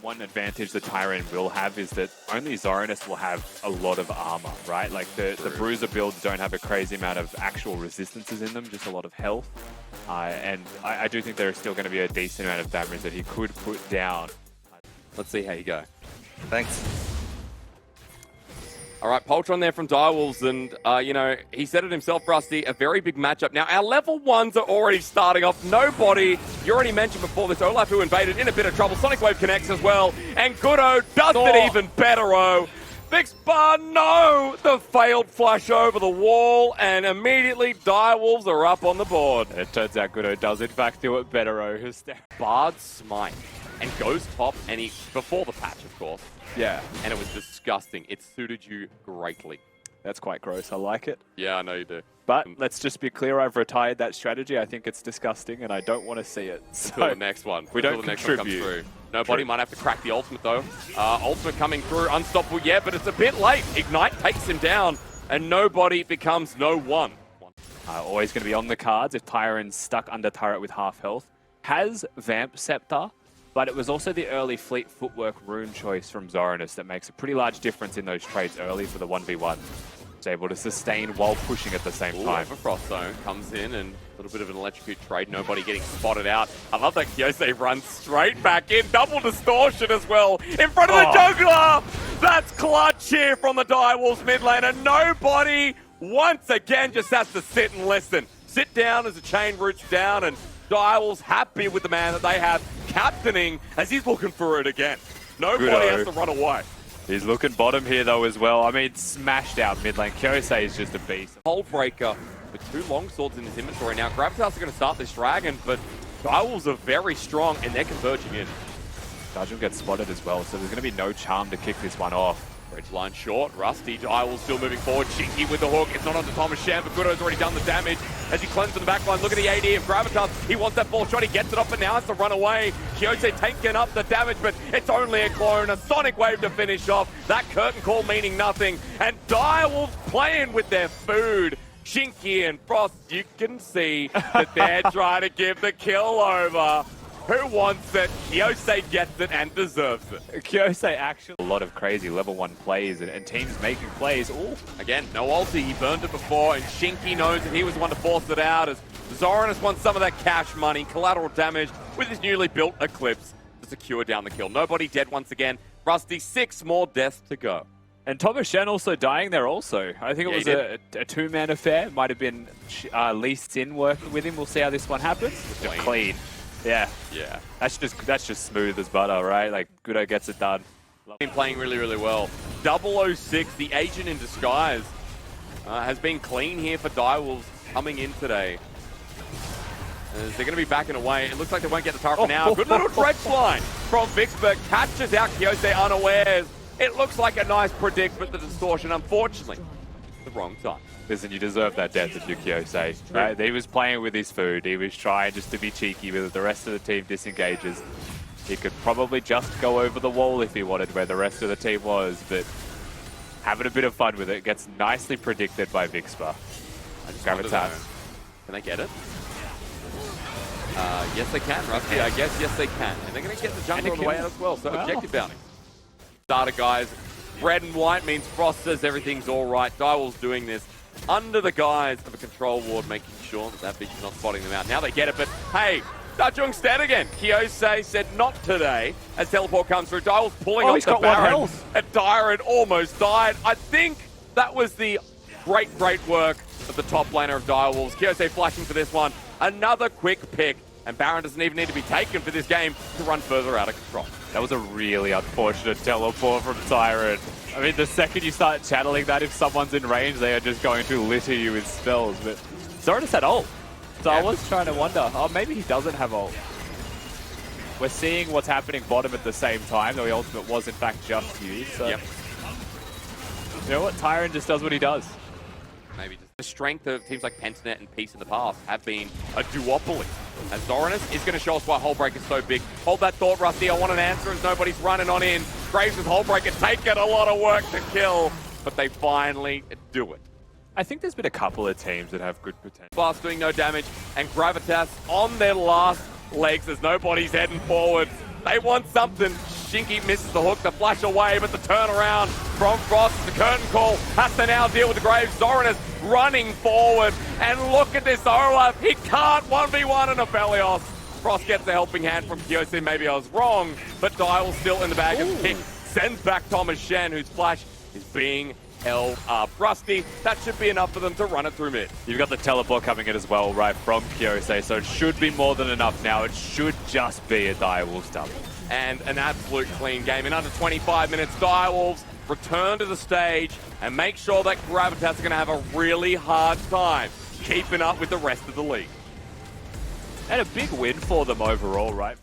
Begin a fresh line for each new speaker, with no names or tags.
one advantage the Tyrant will have is that only Zoranus will have a lot of armor, right? Like the Bruiser builds don't have a crazy amount of actual resistances in them, just a lot of health. And I do think there is still going to be a decent amount of damage that he could put down.
Let's see how you go.
Thanks.
All right, Poltron there from Direwolves, and, you know, he said it himself, Rusty, a very big matchup. Now, our level 1s are already starting off. Nobody, you already mentioned before this, Olaf who invaded, in a bit of trouble. Sonic Wave connects as well, and Goodo does it even better, Vixbar, no! The failed flush over the wall, and immediately Direwolves are up on the board.
And it turns out Goodo does in fact do it better,
Bard Smite, and goes top, and he, before the patch, of course.
Yeah.
And it was disgusting. It suited you greatly.
That's quite gross. I like it.
Yeah, I know you do.
But let's just be clear, I've retired that strategy. I think it's disgusting, and I don't want to see it.
So the next one.
We don't
the next one
contribute.
comes through. Nobody might have to crack the ultimate, though. Ultimate coming through. Unstoppable, yeah, but it's a bit late. Ignite takes him down, and nobody becomes no one.
Always going to be on the cards if Tyron's stuck under turret with half health. Has Vamp Scepter, but it was also the early Fleet Footwork rune choice from Zoranus that makes a pretty large difference in those trades early for the 1v1. He's able to sustain while pushing at the same time.
Frost Zone comes in and a little bit of an electrocute trade. Nobody getting spotted out. I love that Kyose runs straight back in. Double distortion as well in front of the jungler. That's clutch here from the Direwolves mid lane. And nobody once again just has to sit and listen. Sit down as the chain roots down, and Direwolves happy with the man that they have captaining as he's looking for it again. Nobody has to run away.
He's looking bottom here though as well. I mean, smashed out mid lane. Kyose is just a beast.
Hullbreaker with 2 longswords in his inventory now. Gravitas are going to start this dragon, but Direwolves are very strong and they're converging in.
Dajun gets spotted as well, so there's going to be no charm to kick this one off.
Bridge line short. Rusty, Direwolves still moving forward. Chinky with the hook. It's not onto Thomas Sham, but Goodo's already done the damage as he cleanses the back line. Look at the AD of Gravitas. He wants that ball shot. He gets it off, but now has to run away. Kyose taking up the damage, but it's only a clone. A Sonic Wave to finish off. That curtain call meaning nothing. And Direwolves playing with their food. Chinky and Frost, you can see that they're trying to give the kill over. Who wants it? Kyose gets it and deserves it.
Kyose actually a lot of crazy level 1 plays and teams making plays. Ooh.
Again, no ulti. He burned it before, and Shinky knows that he was the one to force it out as Zoranus wants some of that cash money, collateral damage with his newly built Eclipse to secure down the kill. Nobody dead once again. Rusty, 6 more deaths to go.
And Thomas Shen also dying there also. I think it was a 2-man affair. Might have been Lee Sin working with him. We'll see how this one happens. Clean. Yeah. That's just smooth as butter, right? Like, Goodo gets it done.
Been playing really, really well. 006, the agent in disguise, has been clean here for Direwolves coming in today. As they're going to be backing away. It looks like they won't get the turret for now. Good little dredge line from Vicksburg. Catches out Kyose unawares. It looks like a nice predict, but the distortion, unfortunately, the wrong time.
Listen, you deserve that death if you're Kyose, right? He was playing with his food. He was trying just to be cheeky with it. The rest of the team disengages. He could probably just go over the wall if he wanted where the rest of the team was, but having a bit of fun with it. Gets nicely predicted by Vixbar. Gravitas.
Can they get it? Yes, they can, Rusty. I guess yes, they can. And they're going to get the jungler on the way out as well. So objective bounty. Starter, guys. Red and white means Frost says everything's all right. Direwolves doing this under the guise of a control ward, making sure that Vision's not spotting them out. Now they get it, but hey, Dajung's dead again. Kyose said not today as teleport comes through. Direwolves pulling off the Baron. And Tyrant almost died. I think that was the great work of the top laner of Direwolves. Kyose flashing for this one. Another quick pick. And Baron doesn't even need to be taken for this game to run further out of control.
That was a really unfortunate teleport from Tyrant. I mean, the second you start channeling that, if someone's in range, they are just going to litter you with spells. But Zoranus had ult. So I was trying to wonder, oh, maybe he doesn't have ult. We're seeing what's happening bottom at the same time, though the ultimate was in fact just used. So, you know what? Tyrant just does what he does.
Maybe just the strength of teams like Pentanet and Peace in the past have been a duopoly. As Zoranus is going to show us why Hullbreaker is so big. Hold that thought, Rusty. I want an answer as nobody's running on in. Graves with Hullbreaker taking a lot of work to kill, but they finally do it.
I think there's been a couple of teams that have good potential.
Blast doing no damage, and Gravitas on their last legs as nobody's heading forward. They want something. Shinky misses the hook, the flash away, but the turnaround from Frost, the curtain call, has to now deal with the Graves. Zoran is running forward, and look at this Olaf. He can't 1v1 in a Aphelios. Frost gets a helping hand from Kyosin. Maybe I was wrong, but Dial's still in the bag of pick. Sends back Thomas Shen, whose flash is being held up. Rusty, that should be enough for them to run it through mid.
You've got the teleport coming in as well, right, from Kyosei, so it should be more than enough now. It should just be a Direwolves double.
And an absolute clean game. In under 25 minutes, Direwolves return to the stage and make sure that Gravitas are going to have a really hard time keeping up with the rest of the league.
And a big win for them overall, right?